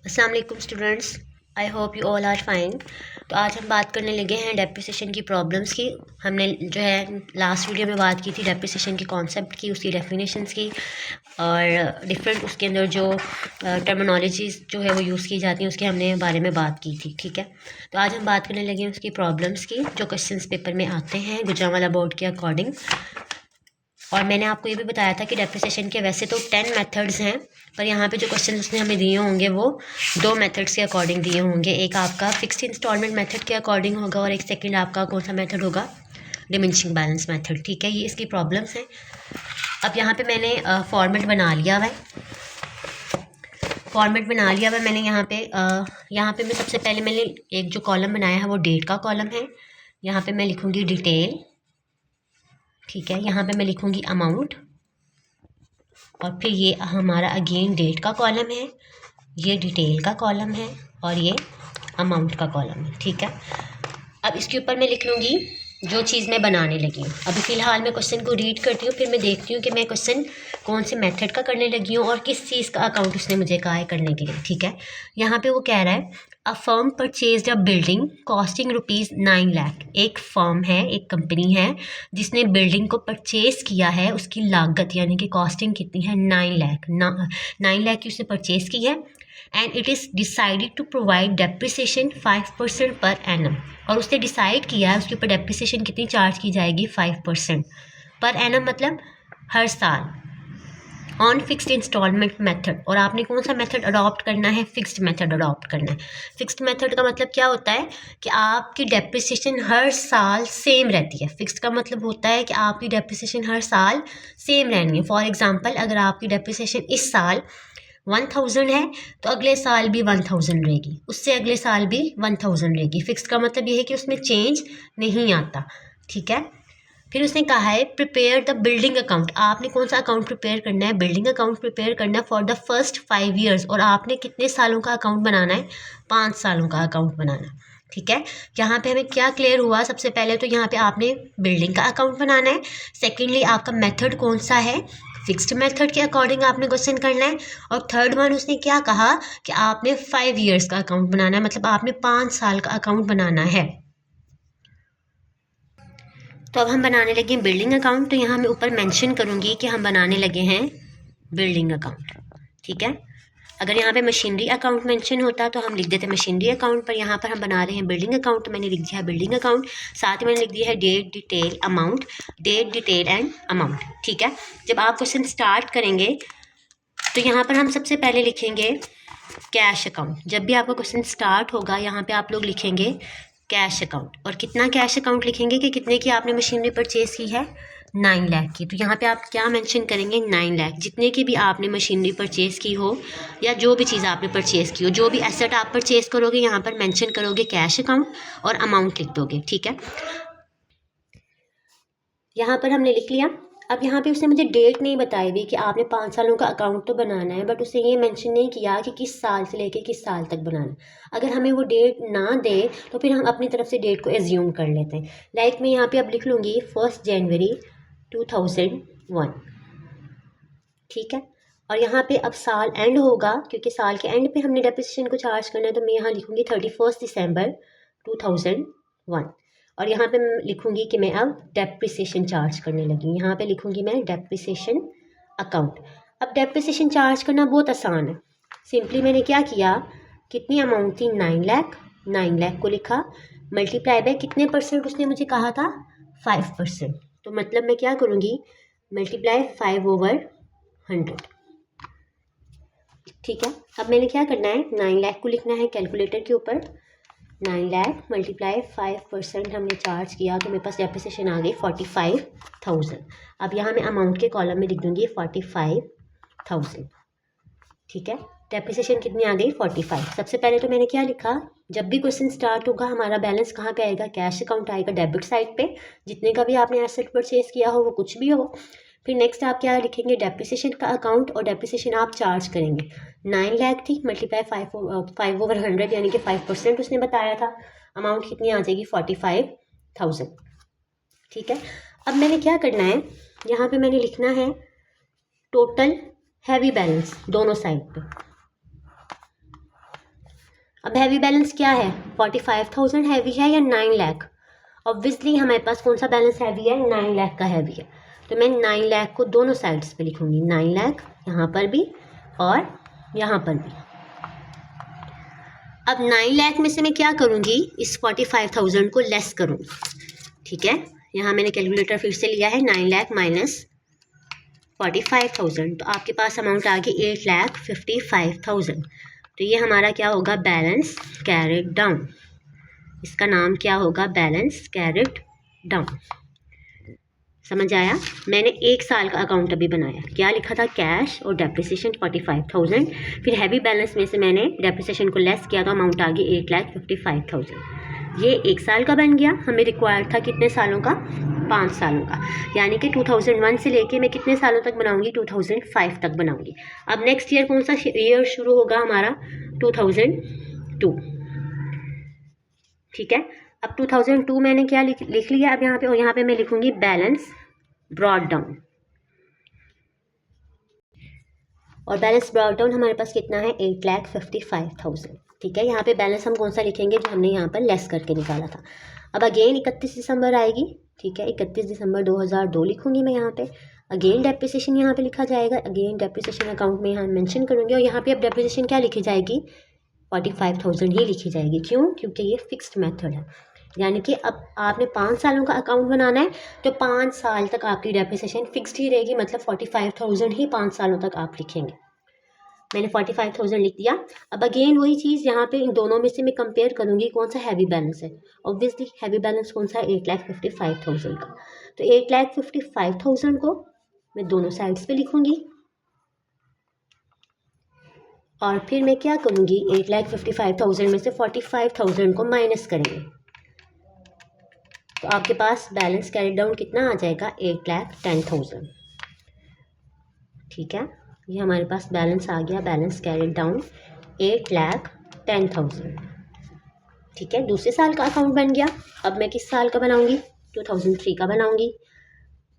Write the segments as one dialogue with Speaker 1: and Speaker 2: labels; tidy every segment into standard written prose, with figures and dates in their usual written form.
Speaker 1: अस्सलाम वालेकुम students, I hope you all are fine. तो आज हम बात करने लगे हैं डेप्रिसिएशन की प्रॉब्लम्स की। हमने जो है लास्ट वीडियो में बात की थी डेप्रिसिएशन के कॉन्सेप्ट की, उसकी डेफिनेशंस की और डिफरेंट उसके अंदर जो टर्मिनोलॉजीज़ जो है वो यूज़ की जाती हैं उसके हमने बारे में बात की थी। ठीक है, तो आज हम बात करने लगे हैं उसकी प्रॉब्लम्स की जो क्वेश्चंस पेपर में आते हैं गुजरांवाला बोर्ड के अकॉर्डिंग। और मैंने आपको ये भी बताया था कि डेप्रिसिएशन के वैसे तो 10 मेथड्स हैं, पर यहाँ पे जो क्वेश्चन उसने हमें दिए होंगे वो 2 मेथड्स के अकॉर्डिंग दिए होंगे। एक आपका फिक्स्ड इंस्टॉलमेंट मेथड के अकॉर्डिंग होगा और एक सेकंड आपका कौन सा मेथड होगा, डिमिनिशिंग बैलेंस मेथड। ठीक है, ये इसकी प्रॉब्लम्स हैं। अब यहाँ पे मैंने फॉर्मेट बना लिया हुआ है, मैंने यहाँ पे मैं सबसे पहले मैंने एक जो कॉलम बनाया है वो डेट का कॉलम है। यहाँ पे मैं लिखूँगी डिटेल, ठीक है। यहाँ पे मैं लिखूँगी अमाउंट और फिर ये हमारा अगेन डेट का कॉलम है, ये डिटेल का कॉलम है और ये अमाउंट का कॉलम है। ठीक है, अब इसके ऊपर मैं लिख लूँगी जो चीज़ मैं बनाने लगी हूँ। अभी फ़िलहाल मैं क्वेश्चन को रीड करती हूँ, फिर मैं देखती हूँ कि मैं क्वेश्चन कौन से मेथड का करने लगी हूँ और किस चीज़ का अकाउंट उसने मुझे कहा है करने के लिए। ठीक है, यहाँ पे वो कह रहा है a firm purchase a building costing ₹9 lakh. एक फर्म है, एक कंपनी है जिसने बिल्डिंग को परचेज किया है, उसकी लागत यानी कि कॉस्टिंग कितनी है 9 लाख। 9 लाख की उसने परचेज की है and it is decided to provide depreciation 5% per annum. और उसने डिसाइड किया है उसके ऊपर डेप्रिसिएशन कितनी चार्ज की जाएगी, 5% पर एनम, मतलब हर साल ऑन फिक्स्ड इंस्टॉलमेंट मेथड। और आपने कौन सा मेथड अडॉप्ट करना है, फिक्स्ड मेथड अडॉप्ट करना है। फिक्स्ड मेथड का मतलब क्या होता है कि आपकी डेप्रिसिएशन हर साल सेम रहती है। फिक्स्ड का मतलब होता है कि आपकी डेप्रिसिएशन हर साल सेम रहनी है। फॉर एग्जांपल, अगर आपकी डेप्रिसिएशन इस साल 1000 है तो अगले साल भी 1000 रहेगी, उससे अगले साल भी 1000 रहेगी। फिक्स्ड का मतलब ये है कि उसमें चेंज नहीं आता। ठीक है, फिर उसने कहा है प्रिपेयर द बिल्डिंग अकाउंट। आपने कौन सा अकाउंट प्रिपेयर करना है, बिल्डिंग अकाउंट प्रिपेयर करना है फॉर द फर्स्ट 5 ईयर्स। और आपने कितने सालों का अकाउंट बनाना है, 5 सालों का अकाउंट बनाना। ठीक है, यहाँ पे हमें क्या क्लियर हुआ, सबसे पहले तो यहाँ पे आपने बिल्डिंग का अकाउंट बनाना है। सेकेंडली आपका मेथड कौन सा है, फिक्स्ड मेथड के अकॉर्डिंग आपने क्वेश्चन करना है। और थर्ड वन उसने क्या कहा कि आपने 5 ईयर्स का अकाउंट बनाना है, मतलब आपने 5 साल का अकाउंट बनाना है। तो अब हम बनाने लगे हैं बिल्डिंग अकाउंट। तो यहाँ मैं ऊपर मेंशन करूँगी कि हम बनाने लगे हैं बिल्डिंग अकाउंट। ठीक है, अगर यहाँ पे मशीनरी अकाउंट मेंशन होता तो हम लिख देते मशीनरी अकाउंट, पर यहाँ पर हम बना रहे हैं बिल्डिंग अकाउंट, तो मैंने लिख दिया है बिल्डिंग अकाउंट। साथ में मैंने लिख दिया है date detail amount, date detail and amount. ठीक है, जब आप क्वेश्चन स्टार्ट करेंगे तो यहाँ पर हम सबसे पहले लिखेंगे कैश अकाउंट। जब भी आपका क्वेश्चन स्टार्ट होगा यहाँ पे आप लोग लिखेंगे कैश अकाउंट। और कितना कैश अकाउंट लिखेंगे कि कितने की आपने मशीनरी परचेज की है, 9 लाख की। तो यहाँ पे आप क्या मेंशन करेंगे, 9 लाख। जितने की भी आपने मशीनरी परचेज की हो या जो भी चीज़ आपने परचेज की हो, जो भी एसेट आप परचेज करोगे यहाँ पर मेंशन करोगे कैश अकाउंट और अमाउंट लिख दोगे। ठीक है, यहाँ पर हमने लिख लिया। अब यहाँ पे उसने मुझे डेट नहीं बताई हुई कि आपने 5 सालों का अकाउंट तो बनाना है, बट उसने ये मेंशन नहीं किया कि किस साल से लेके किस साल तक बनाना। अगर हमें वो डेट ना दे तो फिर हम अपनी तरफ से डेट को एज्यूम कर लेते हैं। लाइक मैं यहाँ पे अब लिख लूँगी 1 जनवरी 2001। ठीक है, और यहाँ पे अब साल एंड होगा क्योंकि साल के एंड पे हमने डेप्रिसिएशन को चार्ज करना है, तो मैं यहाँ लिखूँगी 31 दिसंबर 2001। और यहाँ पे मैं लिखूँगी कि मैं अब डेप्रिसिएशन चार्ज करने लगी। यहाँ पे लिखूँगी मैं डेप्रिसिएशन अकाउंट। अब डेप्रिसिएशन चार्ज करना बहुत आसान है। सिंपली मैंने क्या किया, कितनी अमाउंट थी, 9 लाख। 9 लाख को लिखा मल्टीप्लाई बाय कितने परसेंट उसने मुझे कहा था, 5%। तो मतलब मैं क्या करूँगी, मल्टीप्लाई 5/100। ठीक है, अब मैंने क्या करना है, 9 लाख को लिखना है कैलकुलेटर के ऊपर। 9 लाख मल्टीप्लाई 5% हमने चार्ज किया तो मेरे पास डेप्रिसिएशन आ गई 45,000। अब यहाँ मैं अमाउंट के कॉलम में लिख दूँगी 45,000। ठीक है, डेप्रिसिएशन कितनी आ गई, 45। सबसे पहले तो मैंने क्या लिखा, जब भी क्वेश्चन स्टार्ट होगा हमारा बैलेंस कहाँ पे आएगा, कैश अकाउंट आएगा, डेबिट साइड पे। जितने का भी आपने एसेट परचेज किया हो वो कुछ भी हो। फिर नेक्स्ट आप क्या लिखेंगे, डेप्रिसिएशन का अकाउंट, और डेप्रिसिएशन आप चार्ज करेंगे। 9 लाख थी मल्टीप्लाई 5/100 यानी कि 5% उसने बताया था। अमाउंट कितनी आ जाएगी, 45,000। ठीक है, अब मैंने क्या करना है, यहाँ पे मैंने लिखना है टोटल हैवी बैलेंस दोनों साइड पे। अब हैवी बैलेंस क्या है, 45,000 हैवी है या 9 लाख? ऑब्वियसली हमारे पास कौन सा बैलेंस हैवी है, 9 लाख का हैवी है। तो मैं 9 लाख को दोनों साइड्स पे लिखूंगी, 9 लाख यहाँ पर भी और यहाँ पर भी। अब 9 लाख में से मैं क्या करूँगी, इस 45,000 को लेस करूँगी। ठीक है, यहाँ मैंने कैलकुलेटर फिर से लिया है, 9 लाख माइनस 45,000, तो आपके पास अमाउंट आ गई 8,55,000। तो ये हमारा क्या होगा, बैलेंस कैरिड डाउन। इसका नाम क्या होगा, बैलेंस कैरिड डाउन। समझ आया? मैंने 1 साल का अकाउंट अभी बनाया, क्या लिखा था, कैश और डेप्रिसिएशन 45,000, फिर हैवी बैलेंस में से मैंने डेप्रिसिएशन को लेस किया तो अमाउंट आ गई 8,55,000। ये 1 साल का बन गया। हमें रिक्वायर्ड था कितने सालों का, 5 सालों का, यानी कि 2001 से लेके मैं कितने सालों तक बनाऊंगी, 2005 तक बनाऊंगी। अब नेक्स्ट ईयर कौन सा ईयर शुरू होगा हमारा, 2002। ठीक है, अब 2002 मैंने क्या लिख लिया अब यहाँ पे, और यहाँ पे मैं लिखूंगी बैलेंस ब्रॉड डाउन। और बैलेंस ब्रॉड डाउन हमारे पास कितना है, 8,55,000। ठीक है, यहाँ पे बैलेंस हम कौन सा लिखेंगे, जो हमने यहाँ पर लेस करके निकाला था। अब अगेन 31 दिसंबर आएगी। ठीक है, 31 दिसंबर 2002 लिखूंगी मैं यहाँ पे। अगेन डेप्रिसिएशन यहाँ पे लिखा जाएगा, अगेन डेप्रिसिएशन अकाउंट में यहाँ मेंशन करूँगी, और यहाँ पे अब डेप्रिसिएशन क्या लिखी जाएगी, 45,000 ही लिखी जाएगी। क्यों, क्योंकि ये फिक्स्ड मेथड है, यानी कि अब आपने 5 सालों का अकाउंट बनाना है तो 5 साल तक आपकी डेप्रिसिएशन फिक्स्ड ही रहेगी, मतलब 45,000 ही 5 सालों तक आप लिखेंगे। मैंने 45,000 लिख दिया। अब अगेन वही चीज़ यहाँ पे इन दोनों में से मैं कंपेयर करूँगी कौन सा हैवी बैलेंस है। ऑब्वियसली हैवी बैलेंस कौन सा है, 8,55,000 का। तो 8,55,000 को मैं दोनों साइड्स पे लिखूँगी, और फिर मैं क्या करूँगी, 8,55,000 में से 45,000 को माइनस करेंगे, तो आपके पास बैलेंस कैरी डाउन कितना आ जाएगा, 8,10,000। ठीक है, ये हमारे पास बैलेंस आ गया, बैलेंस कैरी डाउन 8,10,000। ठीक है, दूसरे साल का अकाउंट बन गया। अब मैं किस साल का बनाऊंगी, 2003 का बनाऊंगी।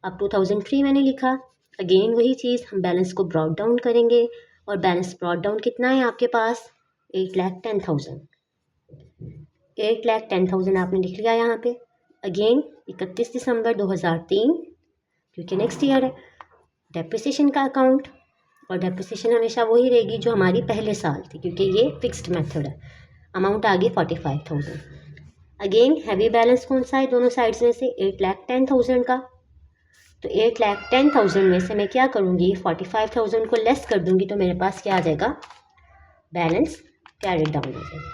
Speaker 1: अब 2003 मैंने लिखा, अगेन वही चीज़, हम बैलेंस को ब्रॉड डाउन करेंगे, और बैलेंस ब्रॉड डाउन कितना है आपके पास, 8,10,000। 8,10,000 आपने लिख लिया यहाँ पे। अगेन 31 दिसंबर 2003, क्योंकि नेक्स्ट ईयर है, डेप्रिसिएशन का अकाउंट, और डेप्रिसिएशन हमेशा वही रहेगी जो हमारी पहले साल थी, क्योंकि ये फिक्स्ड मेथड है। अमाउंट आ गई 45,000। अगेन हैवी बैलेंस कौन सा है दोनों साइड्स में से, 8,10,000 का। तो 8,10,000 में से मैं क्या करूँगी, 45,000 को लेस कर दूँगी, तो मेरे पास क्या आ जाएगा, बैलेंस कैरिड डाउन हो जाएगा।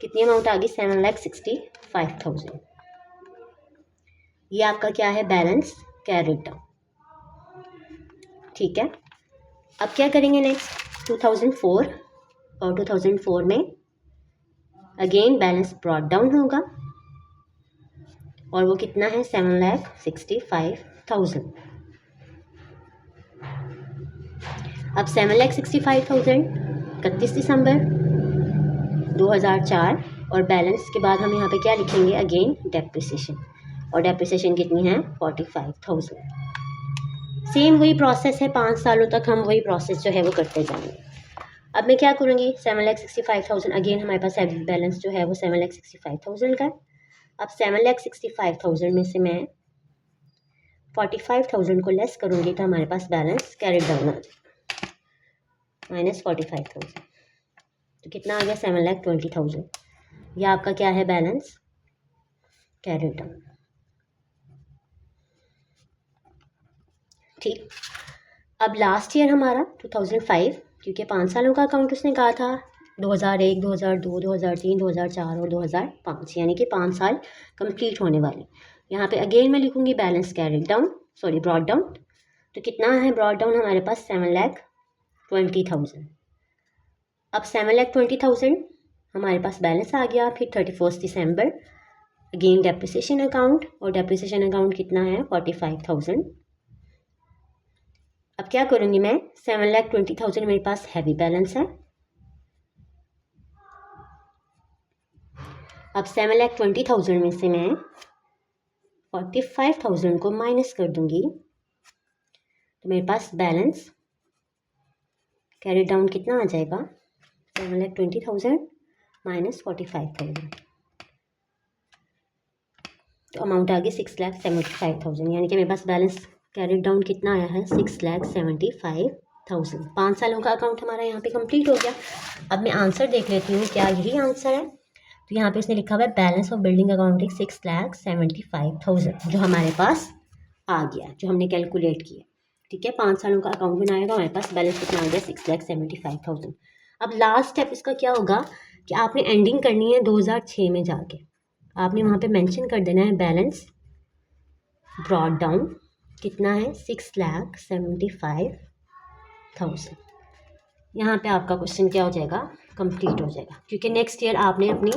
Speaker 1: कितनी अमाउंट आ गई, 7,65,000। ये आपका क्या है, बैलेंस कैरिड डाउन। ठीक है, अब क्या करेंगे नेक्स्ट, 2004, और 2004 में अगेन बैलेंस ब्रॉड डाउन होगा, और वो कितना है, 7,65,000। अब 7,65,000 31 दिसंबर 2004, और बैलेंस के बाद हम यहाँ पे क्या लिखेंगे, अगेन डेप्रिसिएशन, और डेप्रिसिएशन कितनी है, 45,000। सेम वही प्रोसेस है, 5 सालों तक हम वही प्रोसेस जो है वो करते जाएंगे। अब मैं क्या करूँगी, 7,65,000, अगेन हमारे पास हैवी बैलेंस जो है वो 7,65,000 का है। अब 7,65,000 में से मैं 45,000 को लेस करूँगी, तो हमारे पास बैलेंस कैरिड डाउन आ जाएगा, माइनस 45,000। तो कितना आ गया, 7,20,000। यह आपका क्या है, बैलेंस कैरिड डाउन। ठीक, अब लास्ट ईयर हमारा 2005, क्योंकि 5 सालों का अकाउंट उसने कहा था, 2001, 2002, 2003, 2004 और 2005, यानी कि 5 साल कंप्लीट होने वाले। यहाँ पे अगेन मैं लिखूँगी balance carried down, sorry brought down. तो कितना है ब्रॉड डाउन हमारे पास, 7,20,000। अब 7,20,000 हमारे पास बैलेंस आ गया। फिर 31 दिसंबर अगेन डेप्रिसिएशन अकाउंट, और डेप्रिसिएशन अकाउंट कितना है, 45,000। अब क्या करूँगी मैं, 7,20,000 मेरे पास हैवी बैलेंस है। अब 7,20,000 में से मैं 45,000 को माइनस कर दूंगी, तो मेरे पास बैलेंस कैरी डाउन कितना आ जाएगा, 7,20,000 माइनस 45,000, तो अमाउंट आ गई 6,75,000, यानी कि मेरे पास बैलेंस कैरी डाउन कितना आया है 6,75,000। 5 सालों का अकाउंट हमारा यहाँ पे कंप्लीट हो गया। अब मैं आंसर देख लेती हूँ क्या यही आंसर है। तो यहाँ पे इसने लिखा हुआ है बैलेंस ऑफ बिल्डिंग अकाउंट 6,75,000, जो हमारे पास आ गया, जो हमने कैलकुलेट किया। ठीक है, 5 सालों का अकाउंट बनाएगा, हमारे पास बैलेंस कितना आ गया 6,75,000। अब लास्ट स्टेप इसका क्या होगा कि आपने एंडिंग करनी है 2006 में जाके, आपने वहाँ पे मेंशन कर देना है बैलेंस ब्रॉट डाउन कितना है 6,75,000। यहाँ पे आपका क्वेश्चन क्या हो जाएगा, कंप्लीट हो जाएगा, क्योंकि नेक्स्ट ईयर आपने अपनी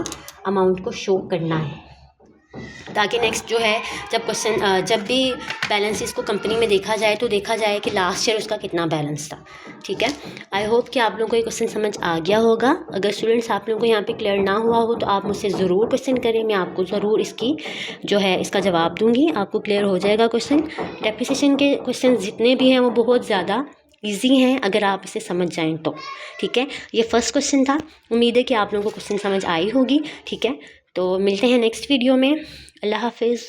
Speaker 1: अमाउंट को शो करना है, ताकि नेक्स्ट जो है जब भी बैलेंसेस को कंपनी में देखा जाए तो देखा जाए कि लास्ट ईयर उसका कितना बैलेंस था। ठीक है, आई होप कि आप लोगों को ये क्वेश्चन समझ आ गया होगा। अगर स्टूडेंट्स आप लोगों को यहाँ पे क्लियर ना हुआ हो तो आप मुझसे ज़रूर क्वेश्चन करें, मैं आपको ज़रूर इसका जवाब दूँगी, आपको क्लियर हो जाएगा क्वेश्चन। डेप्रिसिएशन के क्वेश्चन जितने भी हैं वो बहुत ज़्यादा ईजी हैं अगर आप इसे समझ जाएं तो। ठीक है, ये फर्स्ट क्वेश्चन था, उम्मीद है कि आप लोगों को क्वेश्चन समझ आई होगी। ठीक है, तो मिलते हैं नेक्स्ट वीडियो में। अल्लाह हाफिज़।